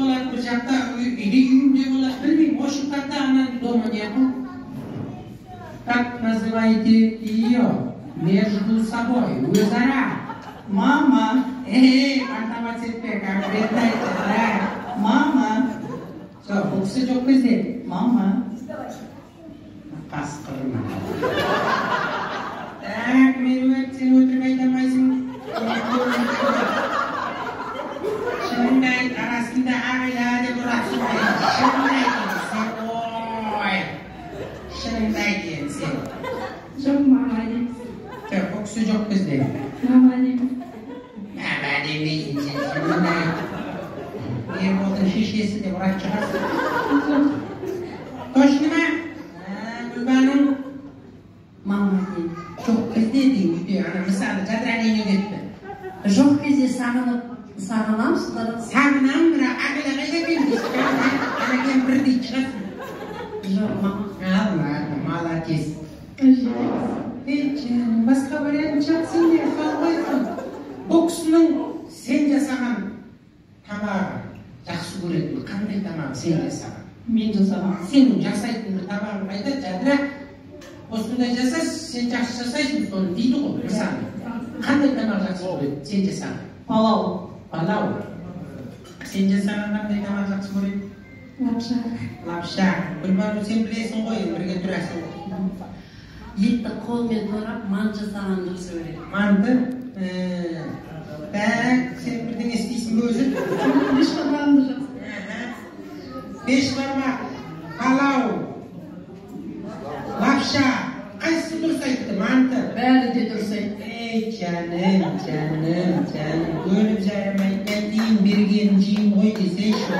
болады бір жақта или үйінде болады білмеймін ошо когда она дома нету как называете ее между собой өзара Мама. артамас етпе конкретно айтты да Мама. все бұл кісі жоқ кезде Мама. қасқырма так меруерт сен өтірік айта алмайсың шыныңды айт арасында ағайла деп ұрасың шыныңды айт сен ой шыныңды айт енді сен Жоқ, мама деймін. жоқ бұл кісі жоқ кезде Мама деймін. мама демейсің сен шыныңды айт ерболдың шешесі деп ұратын шығарсың точно ма гүлбаным Мама деймін. жоқ кезде деймін үйде ана мысалы жадыра үйіне кетті Жоқ кезде сағынамын, соларды сағынамын бірақ ағайла қайда екен дейсің ана кемпір дейтін шығарсың жоқ, мама. ал ладно молодец Өжет. басқа вариант жоқ сенде сол ғой сол бұл кісінің сен жасаған тамағы жақсы көретін қандай тамағы сен жасаған Мен жасаған. сенің жасайтын бір табағың қайда жадыра осындай жаса сен жақсы жасайсың соны дейді ғой мысалы қандай тамақ жақсы көреді сен жасаған Палау. палау сен жасаған қандай тамақ жақсы көреді Лапша. лапша гүлбану сен білесің ғой енді бірге тұрасың Етті қолмен турап, мант жасағанды жақсы көреді. манты так сен бірдеңе істейсің бе өзің Бешбармағымды жақсы. бешбармақ палау лапша қайсысы дұрыс айтты манты Бәрі де дұрыс айтты. ей жаным көліп жарым айтпай дейін бергенін жейін ғой десейші